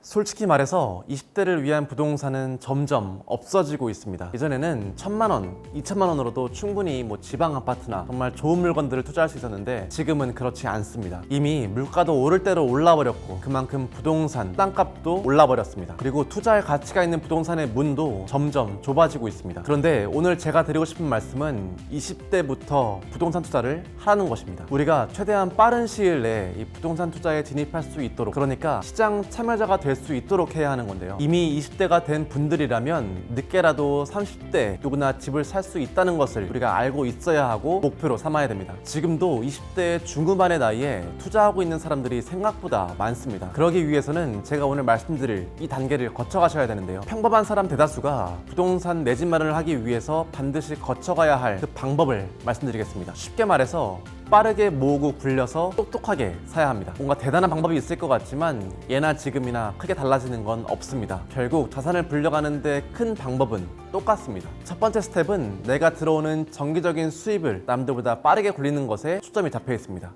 솔직히 말해서 20대를 위한 부동산은 점점 없어지고 있습니다. 예전에는 1,000만 원, 2천만 원으로도 충분히 지방 아파트나 정말 좋은 물건들을 투자할 수 있었는데 지금은 그렇지 않습니다. 이미 물가도 오를 대로 올라버렸고 그만큼 부동산 땅값도 올라버렸습니다. 그리고 투자할 가치가 있는 부동산의 문도 점점 좁아지고 있습니다. 그런데 오늘 제가 드리고 싶은 말씀은 20대부터 부동산 투자를 하라는 것입니다. 우리가 최대한 빠른 시일 내에 이 부동산 투자에 진입할 수 있도록, 그러니까 시장 참여자가 될 수 있도록 해야 하는 건데요. 이미 20대가 된 분들이라면 늦게라도 30대 누구나 집을 살 수 있다는 것을 우리가 알고 있어야 하고 목표로 삼아야 됩니다. 지금도 20대 중후반의 나이에 투자하고 있는 사람들이 생각보다 많습니다. 그러기 위해서는 제가 오늘 말씀드릴 이 단계를 거쳐가셔야 되는데요. 평범한 사람 대다수가 부동산 내 집 마련을 하기 위해서 반드시 거쳐가야 할 그 방법을 말씀드리겠습니다. 쉽게 말해서 빠르게 모으고 굴려서 똑똑하게 사야 합니다. 뭔가 대단한 방법이 있을 것 같지만 예나 지금이나 크게 달라지는 건 없습니다. 결국 자산을 불려가는데 큰 방법은 똑같습니다. 첫 번째 스텝은 내가 들어오는 정기적인 수입을 남들보다 빠르게 굴리는 것에 초점이 잡혀 있습니다.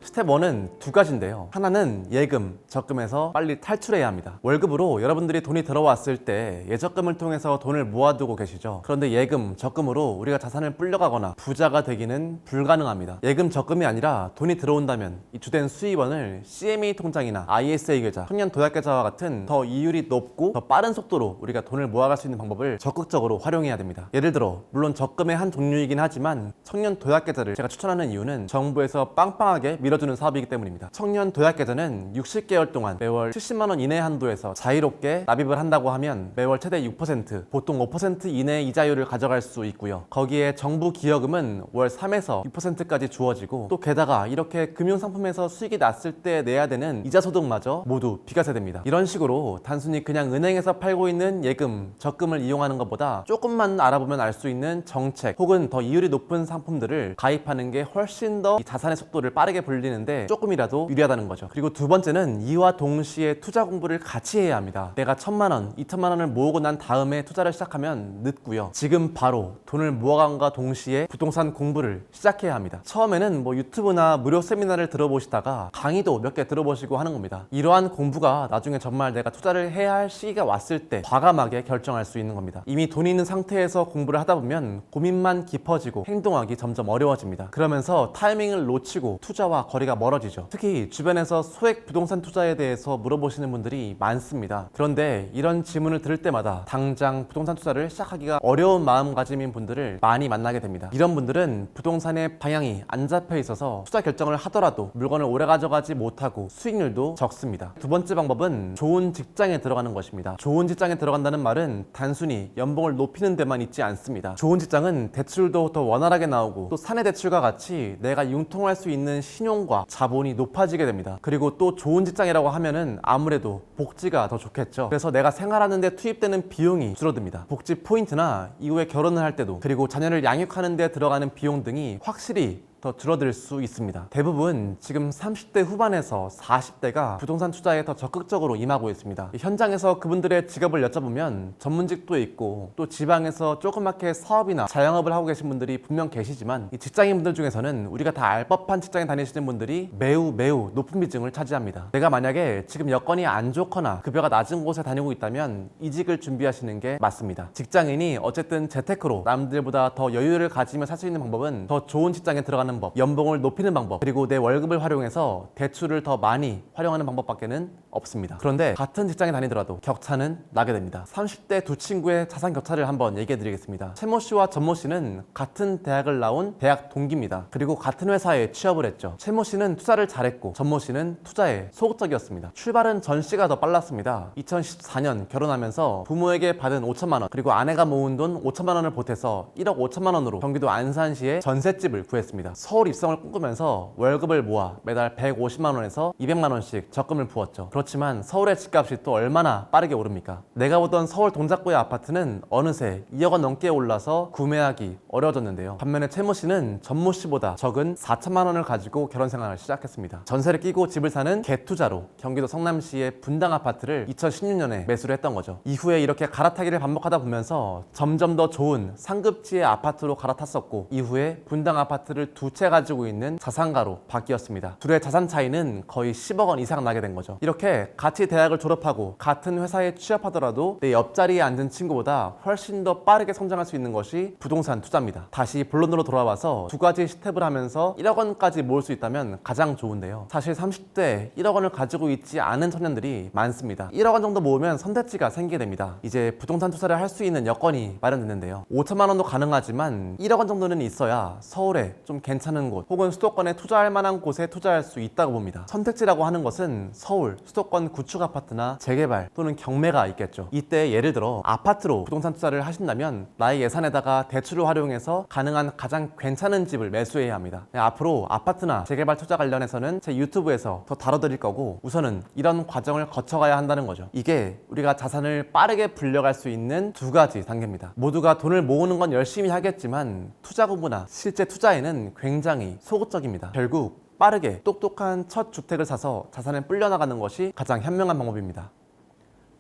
스텝 1은 두 가지인데요. 하나는 예금, 적금에서 빨리 탈출해야 합니다. 월급으로 여러분들이 돈이 들어왔을 때 예적금을 통해서 돈을 모아두고 계시죠. 그런데 예금, 적금으로 우리가 자산을 불려가거나 부자가 되기는 불가능합니다. 예금, 적금이 아니라 돈이 들어온다면 이 주된 수입원을 CME 통장이나 ISA 계좌, 청년 도약 계좌와 같은 더 이율이 높고 더 빠른 속도로 우리가 돈을 모아갈 수 있는 방법을 적극적으로 활용해야 됩니다. 예를 들어 물론 적금의 한 종류이긴 하지만 청년 도약 계좌를 제가 추천하는 이유는 정부에서 빵빵하게 밀어주는 사업이기 때문입니다. 청년 도약 계좌는 60개월 동안 매월 70만 원 이내 한도에서 자유롭게 납입을 한다고 하면 매월 최대 6%, 보통 5% 이내의 이자율을 가져갈 수 있고요. 거기에 정부 기여금은 월 3에서 6%까지 주어지고 또 게다가 이렇게 금융상품에서 수익이 났을 때 내야 되는 이자 소득마저 모두 비과세됩니다. 이런 식으로 단순히 그냥 은행에서 팔고 있는 예금, 적금을 이용하는 것보다 조금만 알아보면 알 수 있는 정책 혹은 더 이율이 높은 상품들을 가입하는 게 훨씬 더 이 자산의 속도를 빠르게 불리는데 조금이라도 유리하다는 거죠. 그리고 두 번째는 이와 동시에 투자 공부를 같이 해야 합니다. 내가 1,000만 원, 2천만 원을 모으고 난 다음에 투자를 시작하면 늦고요. 지금 바로 돈을 모아간과 동시에 부동산 공부를 시작해야 합니다. 처음에는 유튜브나 무료 세미나를 들어보시다가 강의도 몇 개 들어보시고 하는 겁니다. 이러한 공부가 나중에 정말 내가 투자를 해야 할 시기가 왔을 때 과감하게 결정할 수 있는 겁니다. 이미 돈이 있는 상태에서 공부를 하다 보면 고민만 깊어지고 행동하기 점점 어려워집니다. 그러면서 타이밍을 놓치고 투자와 거리가 멀어지죠. 특히 주변에서 소액 부동산 투자에 대해서 물어보시는 분들이 많습니다. 그런데 이런 질문을 들을 때마다 당장 부동산 투자를 시작하기가 어려운 마음가짐인 분들을 많이 만나게 됩니다. 이런 분들은 부동산의 방향이 안 잡혀 있어서 투자 결정을 하더라도 물건을 오래 가져가지 못하고 수익률도 적습니다. 두 번째 방법은 좋은 직장에 들어가는 것입니다. 좋은 직장에 들어간다는 말은 단순히 연봉을 높이는 데만 있지 않습니다. 좋은 직장은 대출도 더 원활하게 나오고 또 사내 대출과 같이 내가 융통할 수 있는 신용과 자본이 높아지게 됩니다. 그리고 또 좋은 직장이라고 하면은 아무래도 복지가 더 좋겠죠. 그래서 내가 생활하는 데 투입되는 비용이 줄어듭니다. 복지 포인트나 이후에 결혼을 할 때도, 그리고 자녀를 양육하는 데 들어가는 비용 등이 확실히 더 줄어들 수 있습니다. 대부분 지금 30대 후반에서 40대가 부동산 투자에 더 적극적으로 임하고 있습니다. 현장에서 그분들의 직업을 여쭤보면 전문직도 있고 또 지방에서 조그맣게 사업이나 자영업을 하고 계신 분들이 분명 계시지만 이 직장인분들 중에서는 우리가 다 알 법한 직장에 다니시는 분들이 매우 높은 비중을 차지합니다. 내가 만약에 지금 여건이 안 좋거나 급여가 낮은 곳에 다니고 있다면 이직을 준비하시는 게 맞습니다. 직장인이 어쨌든 재테크로 남들보다 더 여유를 가지며 살 수 있는 방법은 더 좋은 직장에 들어가는 법, 연봉을 높이는 방법, 그리고 내 월급을 활용해서 대출을 더 많이 활용하는 방법밖에는 없습니다. 그런데 같은 직장에 다니더라도 격차는 나게 됩니다. 30대 두 친구의 자산 격차를 한번 얘기해 드리겠습니다. 최모 씨와 전모 씨는 같은 대학을 나온 대학 동기입니다. 그리고 같은 회사에 취업을 했죠. 최모 씨는 투자를 잘했고 전모 씨는 투자에 소극적이었습니다. 출발은 전 씨가 더 빨랐습니다. 2014년 결혼하면서 부모에게 받은 5천만 원, 그리고 아내가 모은 돈 5천만 원을 보태서 1억 5천만 원으로 경기도 안산시에 전셋집을 구했습니다. 서울 입성을 꿈꾸면서 월급을 모아 매달 150만 원에서 200만 원씩 적금을 부었죠. 그렇지만 서울의 집값이 또 얼마나 빠르게 오릅니까? 내가 보던 서울 동작구의 아파트는 어느새 2억 원 넘게 올라서 구매하기 어려워졌는데요. 반면에 최모 씨는 전모 씨보다 적은 4천만 원을 가지고 결혼 생활을 시작했습니다. 전세를 끼고 집을 사는 갭투자로 경기도 성남시의 분당 아파트를 2016년에 매수를 했던 거죠. 이후에 이렇게 갈아타기를 반복하다 보면서 점점 더 좋은 상급지의 아파트로 갈아탔었고 이후에 분당 아파트를 두 두 채 가지고 있는 자산가로 바뀌었습니다. 둘의 자산 차이는 거의 10억 원 이상 나게 된 거죠. 이렇게 같이 대학을 졸업하고 같은 회사에 취업하더라도 내 옆자리에 앉은 친구보다 훨씬 더 빠르게 성장할 수 있는 것이 부동산 투자입니다. 다시 본론으로 돌아와서 두 가지 스텝을 하면서 1억 원까지 모을 수 있다면 가장 좋은데요. 사실 30대에 1억 원을 가지고 있지 않은 청년들이 많습니다. 1억 원 정도 모으면 선택지가 생기게 됩니다. 이제 부동산 투자를 할 수 있는 여건이 마련됐는데요. 5천만 원도 가능하지만 1억 원 정도는 있어야 서울에 좀 괜찮은 곳 혹은 수도권에 투자할 만한 곳에 투자할 수 있다고 봅니다. 선택지라고 하는 것은 서울, 수도권 구축 아파트나 재개발 또는 경매가 있겠죠. 이때 예를 들어 아파트로 부동산 투자를 하신다면 나의 예산에다가 대출을 활용해서 가능한 가장 괜찮은 집을 매수해야 합니다. 앞으로 아파트나 재개발 투자 관련해서는 제 유튜브에서 더 다뤄드릴 거고 우선은 이런 과정을 거쳐가야 한다는 거죠. 이게 우리가 자산을 빠르게 불려갈 수 있는 두 가지 단계입니다. 모두가 돈을 모으는 건 열심히 하겠지만 투자 공부나 실제 투자에는 굉장히 소극적입니다. 결국 빠르게 똑똑한 첫 주택을 사서 자산을 불려나가는 것이 가장 현명한 방법입니다.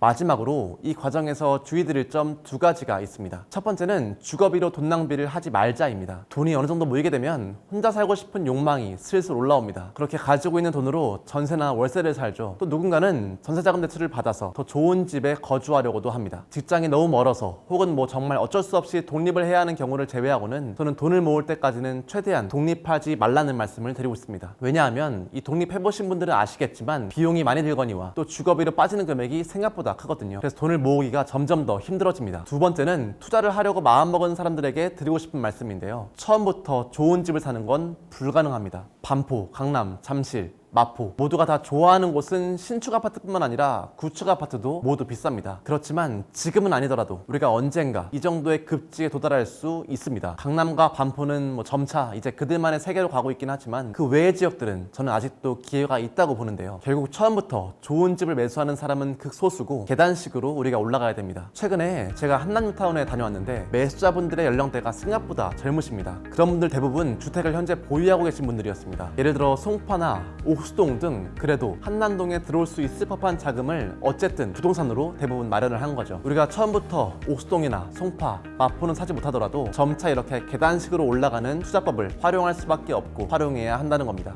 마지막으로 이 과정에서 주의드릴 점 두 가지가 있습니다. 첫 번째는 주거비로 돈 낭비를 하지 말자입니다. 돈이 어느 정도 모이게 되면 혼자 살고 싶은 욕망이 슬슬 올라옵니다. 그렇게 가지고 있는 돈으로 전세나 월세를 살죠. 또 누군가는 전세자금 대출을 받아서 더 좋은 집에 거주하려고도 합니다. 직장이 너무 멀어서 혹은 정말 어쩔 수 없이 독립을 해야 하는 경우를 제외하고는 저는 돈을 모을 때까지는 최대한 독립하지 말라는 말씀을 드리고 있습니다. 왜냐하면 이 독립해보신 분들은 아시겠지만 비용이 많이 들거니와 또 주거비로 빠지는 금액이 생각보다 크거든요. 그래서 돈을 모으기가 점점 더 힘들어집니다. 두 번째는 투자를 하려고 마음먹은 사람들에게 드리고 싶은 말씀인데요. 처음부터 좋은 집을 사는 건 불가능합니다. 반포, 강남, 잠실, 마포 모두가 다 좋아하는 곳은 신축 아파트뿐만 아니라 구축 아파트도 모두 비쌉니다. 그렇지만 지금은 아니더라도 우리가 언젠가 이 정도의 급지에 도달할 수 있습니다. 강남과 반포는 점차 이제 그들만의 세계로 가고 있긴 하지만 그 외의 지역들은 저는 아직도 기회가 있다고 보는데요. 결국 처음부터 좋은 집을 매수하는 사람은 극소수고 계단식으로 우리가 올라가야 됩니다. 최근에 제가 한남뉴타운에 다녀왔는데 매수자분들의 연령대가 생각보다 젊으십니다. 그런 분들 대부분 주택을 현재 보유하고 계신 분들이었습니다. 예를 들어 송파나 옥수동 등 그래도 한남동에 들어올 수 있을 법한 자금을 어쨌든 부동산으로 대부분 마련을 한 거죠. 우리가 처음부터 옥수동이나 송파, 마포는 사지 못하더라도 점차 이렇게 계단식으로 올라가는 투자법을 활용할 수밖에 없고 활용해야 한다는 겁니다.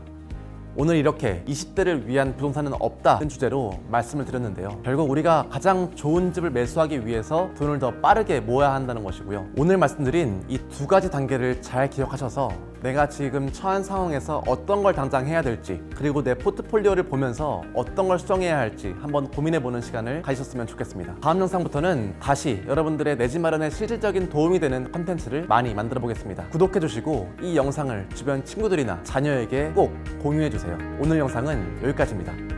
오늘 이렇게 20대를 위한 부동산은 없다는 주제로 말씀을 드렸는데요. 결국 우리가 가장 좋은 집을 매수하기 위해서 돈을 더 빠르게 모아야 한다는 것이고요. 오늘 말씀드린 이 두 가지 단계를 잘 기억하셔서 내가 지금 처한 상황에서 어떤 걸 당장 해야 될지 그리고 내 포트폴리오를 보면서 어떤 걸 수정해야 할지 한번 고민해보는 시간을 가지셨으면 좋겠습니다. 다음 영상부터는 다시 여러분들의 내 집 마련에 실질적인 도움이 되는 컨텐츠를 많이 만들어 보겠습니다. 구독해주시고 이 영상을 주변 친구들이나 자녀에게 꼭 공유해주세요. 오늘 영상은 여기까지입니다.